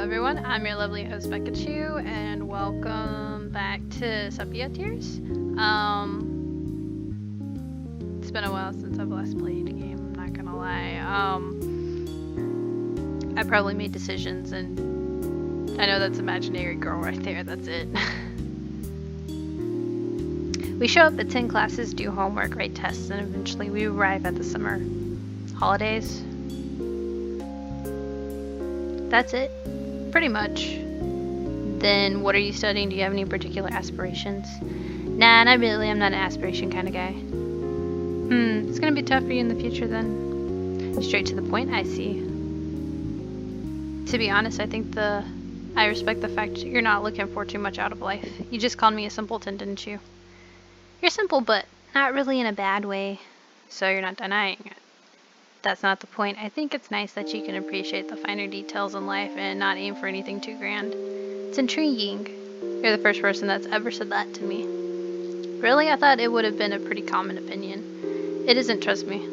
everyone, I'm your lovely host Pikachu, and welcome back to Seipa Tears. It's been a while since I've last played a game, I'm not gonna lie. I probably made decisions, and I know that's imaginary girl right there, that's it. We show up, attend classes, do homework, write tests, and eventually we arrive at the summer holidays. That's it, pretty much. Then what are you studying? Do you have any particular aspirations? Nah, not really. I'm not an aspiration kind of guy. It's gonna be tough for you in the future then. Straight to the point, I see. To be honest, I respect the fact you're not looking for too much out of life. You just called me a simpleton, didn't you? You're simple, but not really in a bad way, so you're not denying it. That's not the point. I think it's nice that you can appreciate the finer details in life and not aim for anything too grand. It's intriguing. You're the first person that's ever said that to me. Really? I thought it would have been a pretty common opinion. It isn't, trust me.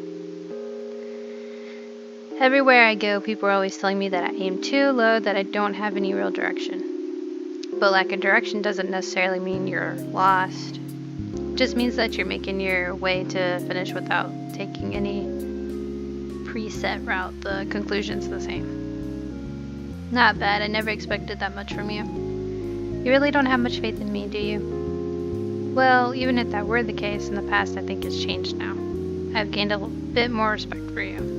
Everywhere I go, people are always telling me that I aim too low, that I don't have any real direction. But lack of direction doesn't necessarily mean you're lost. It just means that you're making your way to finish without taking any preset route. The conclusion's the same. Not bad. I never expected that much from you. You really don't have much faith in me, do you? Well, even if that were the case in the past, I think it's changed now. I've gained a bit more respect for you.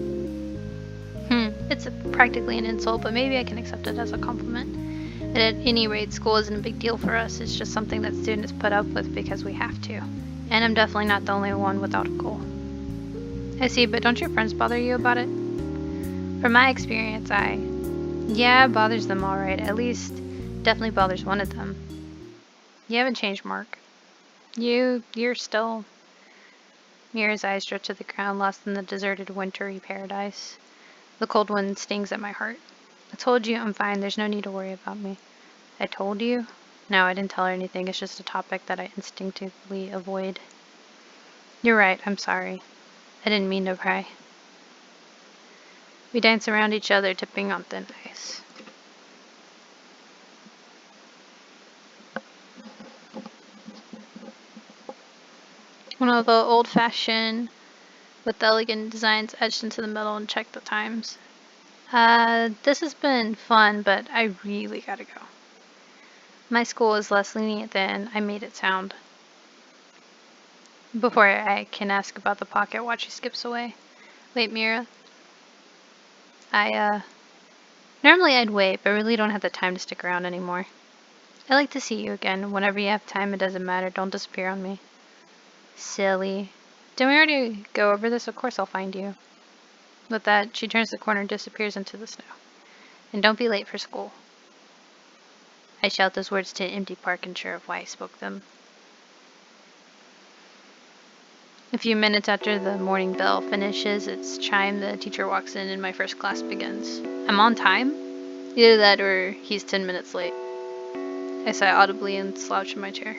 It's practically an insult, but maybe I can accept it as a compliment. And at any rate, school isn't a big deal for us. It's just something that students put up with because we have to. And I'm definitely not the only one without a goal. I see, but don't your friends bother you about it? From my experience, yeah, it bothers them alright. At least, definitely bothers one of them. You haven't changed, Mark. You're still... Myra's eyes drift to the ground, lost in the deserted wintry paradise. The cold wind stings at my heart. I told you I'm fine, there's no need to worry about me. I told you? No, I didn't tell her anything, it's just a topic that I instinctively avoid. You're right, I'm sorry. I didn't mean to pry. We dance around each other, tipping on thin ice. One of the old-fashioned, with elegant designs etched into the metal, and check the times. This has been fun, but I really gotta go. My school is less lenient than I made it sound. Before I can ask about the pocket watch, he skips away. Wait, Myra. Normally I'd wait, but really don't have the time to stick around anymore. I'd like to see you again. Whenever you have time, it doesn't matter. Don't disappear on me. Silly. Didn't we already go over this? Of course I'll find you. With that, she turns the corner and disappears into the snow. And don't be late for school. I shout those words to an empty park, unsure of why I spoke them. A few minutes after the morning bell finishes its chime, the teacher walks in and my first class begins. I'm on time? Either that or he's 10 minutes late. I sigh audibly and slouch in my chair.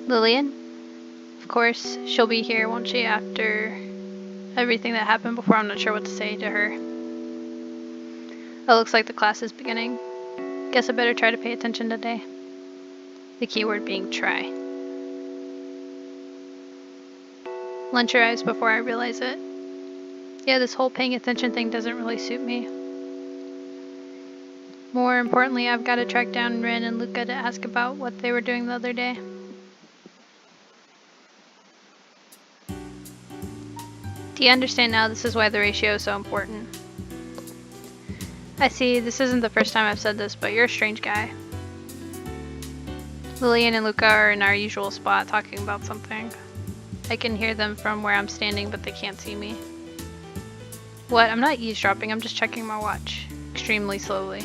Lillian? Of course, she'll be here, won't she, after everything that happened before? I'm not sure what to say to her. It looks like the class is beginning. Guess I better try to pay attention today. The key word being try. Lunch arrives before I realize it. Yeah, this whole paying attention thing doesn't really suit me. More importantly, I've got to track down Rin and Luca to ask about what they were doing the other day. Do you understand now? This is why the ratio is so important. I see, this isn't the first time I've said this, but you're a strange guy. Lillian and Luca are in our usual spot talking about something. I can hear them from where I'm standing, but they can't see me. What? I'm not eavesdropping, I'm just checking my watch. Extremely slowly.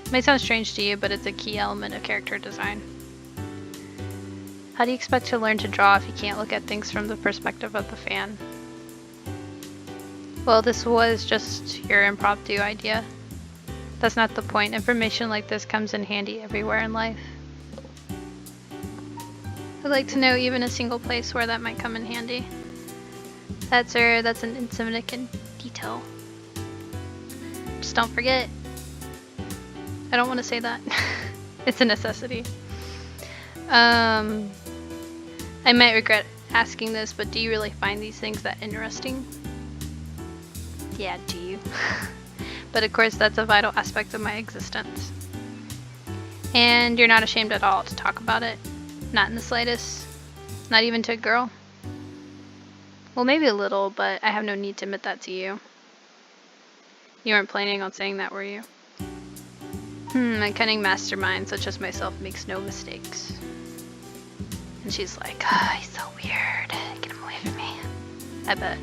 It may sound strange to you, but it's a key element of character design. How do you expect to learn to draw if you can't look at things from the perspective of the fan? Well, this was just your impromptu idea. That's not the point. Information like this comes in handy everywhere in life. I'd like to know even a single place where that might come in handy. That's an insignificant detail. Just don't forget. I don't want to say that. It's a necessity. I might regret asking this, but do you really find these things that interesting? Yeah, do you? But of course, that's a vital aspect of my existence. And you're not ashamed at all to talk about it? Not in the slightest? Not even to a girl? Well, maybe a little, but I have no need to admit that to you. You weren't planning on saying that, were you? A cunning mastermind such as myself makes no mistakes. And she's like, he's so weird. Get him away from me. I bet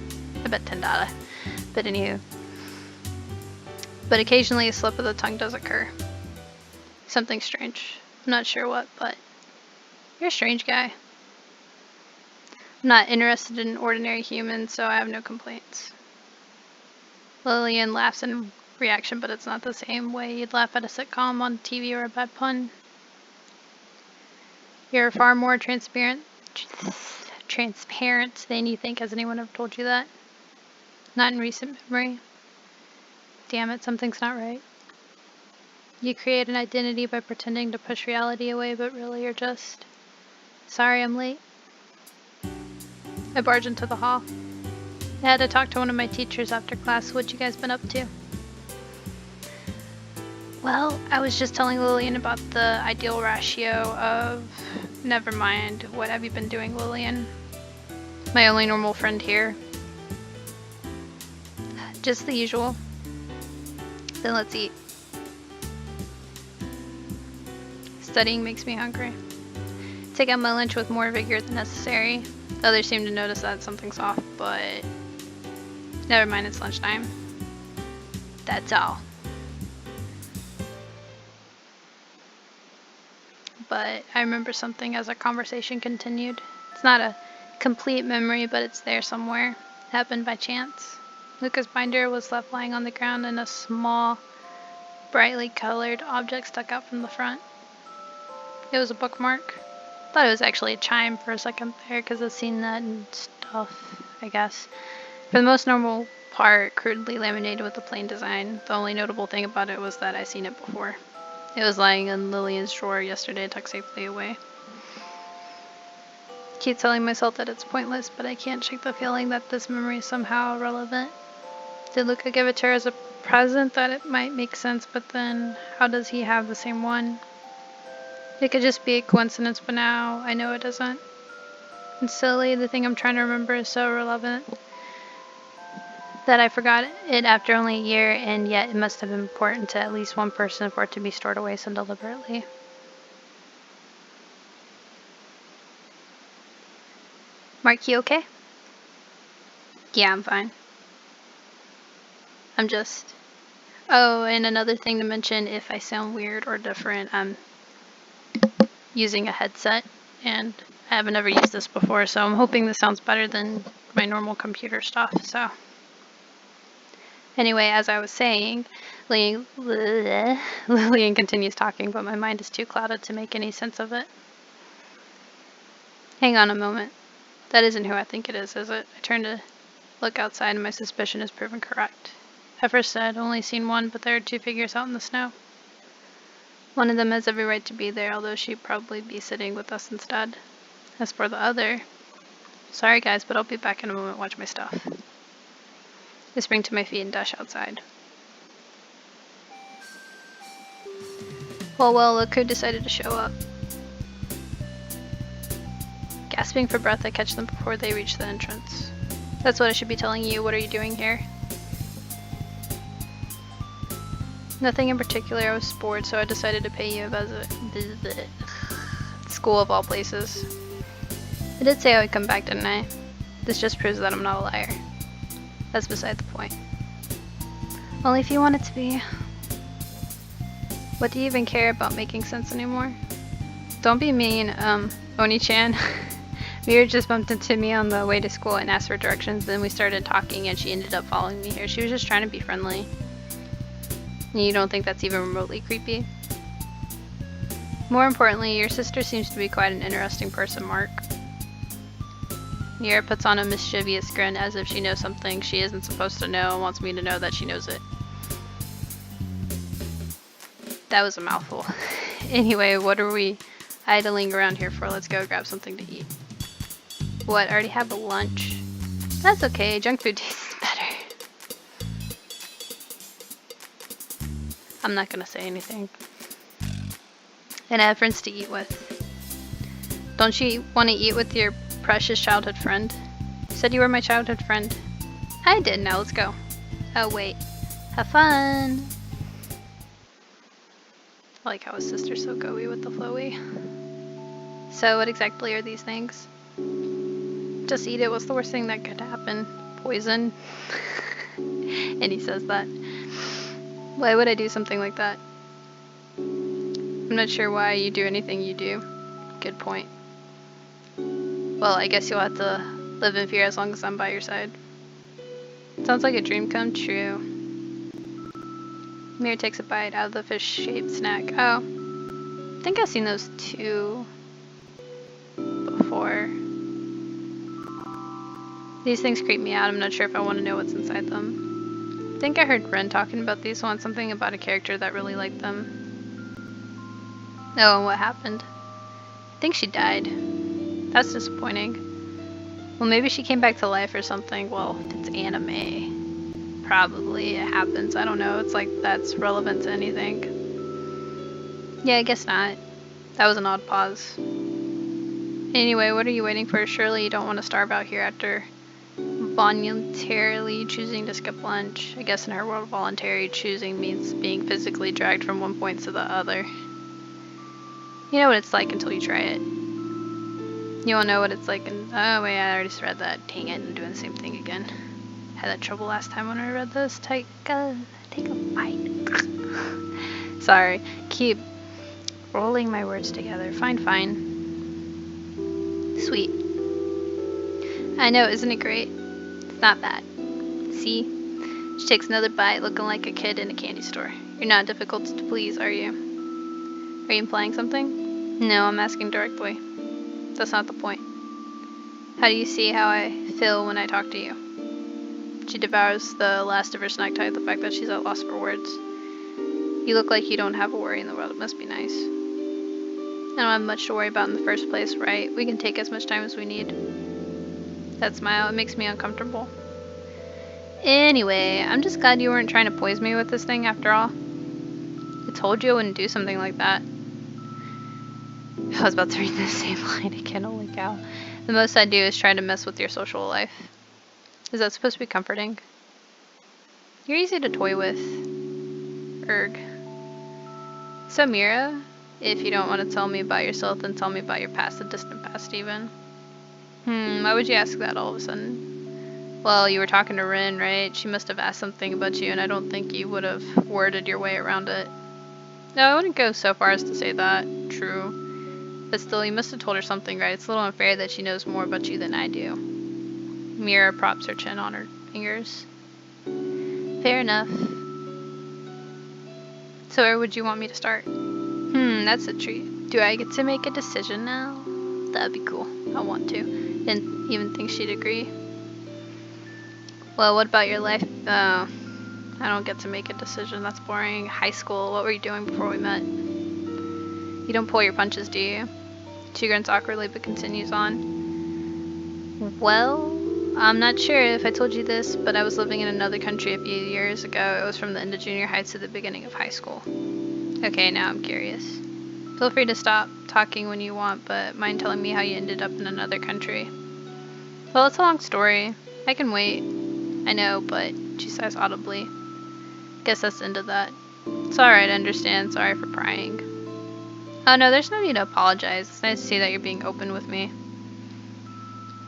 $10. But anywho. But occasionally a slip of the tongue does occur. Something strange. I'm not sure what, but you're a strange guy. I'm not interested in ordinary humans, so I have no complaints. Lillian laughs in reaction, but it's not the same way you'd laugh at a sitcom on TV or a bad pun. You're far more transparent than you think. Has anyone ever told you that? Not in recent memory. Damn it, something's not right. You create an identity by pretending to push reality away, but really you're just... Sorry, I'm late. I barge into the hall. I had to talk to one of my teachers after class. What you guys been up to? Well, I was just telling Lillian about the ideal ratio of... Never mind. What have you been doing, Lillian? My only normal friend here. Just the usual. Then let's eat. Studying makes me hungry. Take out my lunch with more vigor than necessary. Others seem to notice that something's off, but never mind, it's lunchtime. That's all. But I remember something as our conversation continued. It's not a complete memory, but it's there somewhere. It happened by chance. Luca's binder was left lying on the ground and a small, brightly colored object stuck out from the front. It was a bookmark. Thought it was actually a chime for a second there because I've seen that and stuff, I guess. For the most normal part, crudely laminated with a plain design. The only notable thing about it was that I'd seen it before. It was lying in Lillian's drawer yesterday, tucked safely away. Keep telling myself that it's pointless, but I can't shake the feeling that this memory is somehow relevant. Did Luca give it to her as a present? That it might make sense, but then how does he have the same one? It could just be a coincidence, but now I know it doesn't. And silly, the thing I'm trying to remember is so irrelevant that I forgot it after only a year, and yet it must have been important to at least one person for it to be stored away so deliberately. Mark, you okay? Yeah, I'm fine. I'm just... Oh, and another thing to mention, if I sound weird or different, I'm using a headset, and I haven't ever used this before, so I'm hoping this sounds better than my normal computer stuff, so... Anyway, as I was saying, Lillian continues talking, but my mind is too clouded to make any sense of it. Hang on a moment. That isn't who I think it is it? I turn to look outside and my suspicion is proven correct. At first I'd only seen one, but there are two figures out in the snow. One of them has every right to be there, although she'd probably be sitting with us instead. As for the other... Sorry guys, but I'll be back in a moment. Watch my stuff. I spring to my feet and dash outside. Well, look who decided to show up. Gasping for breath, I catch them before they reach the entrance. That's what I should be telling you. What are you doing here? Nothing in particular. I was bored, so I decided to pay you a visit. School of all places. I did say I would come back, didn't I? This just proves that I'm not a liar. That's beside the point. Only if you want it to be. What do you even care about making sense anymore? Don't be mean, Oni-chan. Myra just bumped into me on the way to school and asked for directions, then we started talking and she ended up following me here. She was just trying to be friendly. And you don't think that's even remotely creepy? More importantly, your sister seems to be quite an interesting person, Mark. Myra puts on a mischievous grin as if she knows something she isn't supposed to know and wants me to know that she knows it. That was a mouthful. Anyway, what are we idling around here for? Let's go grab something to eat. What? Already have a lunch? That's okay. Junk food tastes better. I'm not gonna say anything. And I have friends to eat with. Don't you want to eat with your precious childhood friend? You said you were my childhood friend. I did. Now let's go. Oh wait. Have fun. I like how his sister's so go-y with the flowy. So what exactly are these things? Just eat it. What's the worst thing that could happen? Poison? And he says that. Why would I do something like that? I'm not sure why you do anything you do. Good point. Well, I guess you'll have to live in fear as long as I'm by your side. Sounds like a dream come true. Myra takes a bite out of the fish-shaped snack. Oh. I think I've seen those two before. These things creep me out. I'm not sure if I want to know what's inside them. I think I heard Ren talking about these ones. Something about a character that really liked them. Oh, and what happened? I think she died. That's disappointing. Well, maybe she came back to life or something. Well, it's anime. Probably it happens. I don't know. It's like that's relevant to anything. Yeah, I guess not. That was an odd pause. Anyway, what are you waiting for? Surely you don't want to starve out here after voluntarily choosing to skip lunch. I guess in her world, voluntary choosing means being physically dragged from one point to the other. You know what it's like until you try it. You won't know what it's like and oh wait, I already read that. Dang it, I'm doing the same thing again. Had that trouble last time when I read this. Take a bite. Sorry. Keep rolling my words together. Fine. Sweet. I know, isn't it great? It's not bad. See? She takes another bite, looking like a kid in a candy store. You're not difficult to please, are you? Are you implying something? No, I'm asking directly. That's not the point. How do you see how I feel when I talk to you? She devours the last of her snack tied the fact that she's at loss for words. You look like you don't have a worry in the world. It must be nice. I don't have much to worry about in the first place, right? We can take as much time as we need. That smile, it makes me uncomfortable. Anyway, I'm just glad you weren't trying to poison me with this thing after all. I told you I wouldn't do something like that. I was about to read the same line again, holy cow. The most I do is try to mess with your social life. Is that supposed to be comforting? You're easy to toy with. Erg. So Myra, if you don't want to tell me about yourself, then tell me about your past, the distant past even. Why would you ask that all of a sudden? Well, you were talking to Rin, right? She must have asked something about you, and I don't think you would have worded your way around it. No, I wouldn't go so far as to say that. True. But still, you must have told her something, right? It's a little unfair that she knows more about you than I do. Myra props her chin on her fingers. Fair enough. So where would you want me to start? That's a treat. Do I get to make a decision now? That'd be cool. I want to. Didn't even think she'd agree. Well, what about your life? I don't get to make a decision. That's boring. High school, what were you doing before we met? You don't pull your punches, do you? She grins awkwardly but continues on. Well, I'm not sure if I told you this, but I was living in another country a few years ago. It was from the end of junior high to the beginning of high school. Okay, now I'm curious. Feel free to stop talking when you want, but mind telling me how you ended up in another country? Well, it's a long story. I can wait. I know, but she sighs audibly. Guess that's the end of that. It's alright, I understand. Sorry for prying. Oh no, there's no need to apologize. It's nice to see that you're being open with me.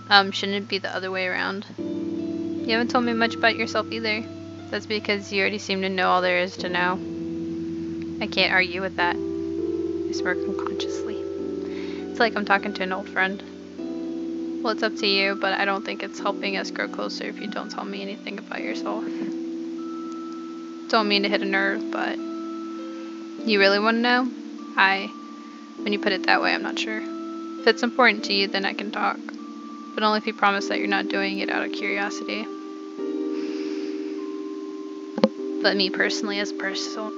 Shouldn't it be the other way around? You haven't told me much about yourself either. That's because you already seem to know all there is to know. I can't argue with that. I smirk unconsciously. It's like I'm talking to an old friend. Well, it's up to you, but I don't think it's helping us grow closer if you don't tell me anything about yourself. Don't mean to hit a nerve, but you really want to know? When you put it that way, I'm not sure. If it's important to you, then I can talk. But only if you promise that you're not doing it out of curiosity. But me personally, as a person,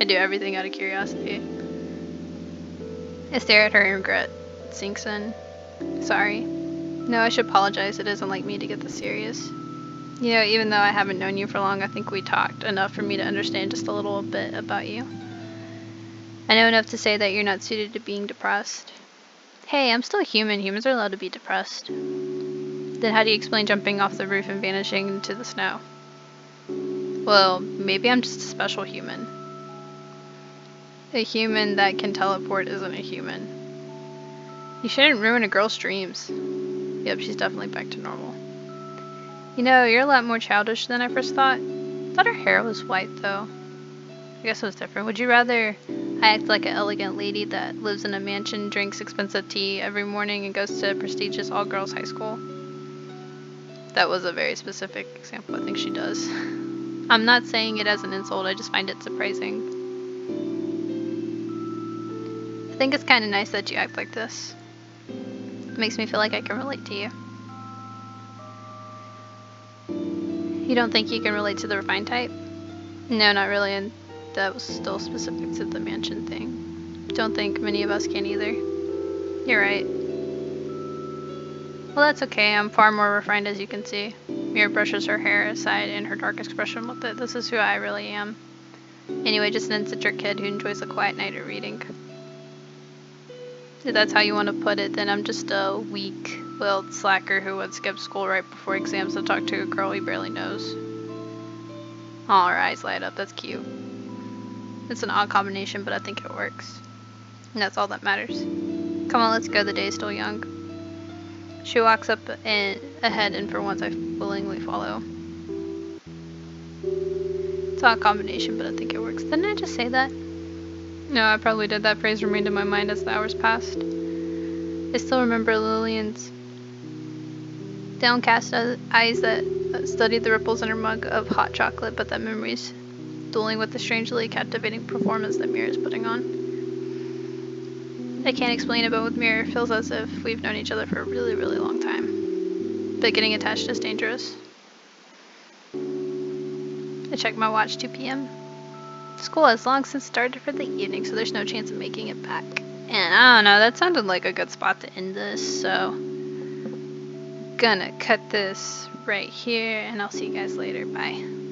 I do everything out of curiosity. I stare at her and regret sinks in. Sorry. No, I should apologize. It isn't like me to get this serious. You know, even though I haven't known you for long, I think we talked enough for me to understand just a little bit about you. I know enough to say that you're not suited to being depressed. Hey, I'm still human. Humans are allowed to be depressed. Then how do you explain jumping off the roof and vanishing into the snow? Well, maybe I'm just a special human. A human that can teleport isn't a human. You shouldn't ruin a girl's dreams. Yep, she's definitely back to normal. You know, you're a lot more childish than I first thought. I thought her hair was white, though. I guess it was different. Would you rather I act like an elegant lady that lives in a mansion, drinks expensive tea every morning, and goes to a prestigious all-girls high school? That was a very specific example. I think she does. I'm not saying it as an insult. I just find it surprising. I think it's kind of nice that you act like this. It makes me feel like I can relate to you. You don't think you can relate to the refined type? No, not really, and that was still specific to the mansion thing. Don't think many of us can either. You're right. Well, that's okay. I'm far more refined, as you can see. Myra brushes her hair aside and her dark expression with it. This is who I really am. Anyway, just an eccentric kid who enjoys a quiet night of reading. If that's how you want to put it, then I'm just a weak-willed slacker who would skip school right before exams to talk to a girl he barely knows. Oh, her eyes light up. That's cute. It's an odd combination, but I think it works. And that's all that matters. Come on, let's go. The day is still young. She walks up and ahead, and for once I willingly follow. It's an odd combination, but I think it works. Didn't I just say that? No, I probably did. That phrase remained in my mind as the hours passed. I still remember Lillian's downcast eyes that studied the ripples in her mug of hot chocolate, but that memory's dueling with the strangely captivating performance that Myra's putting on. I can't explain it, but with Myra, it feels as if we've known each other for a really, really long time. But getting attached is dangerous. I checked my watch, 2 p.m. School has long since started for the evening, so there's no chance of making it back. And I don't know, that sounded like a good spot to end this, so gonna cut this right here, and I'll see you guys later. Bye.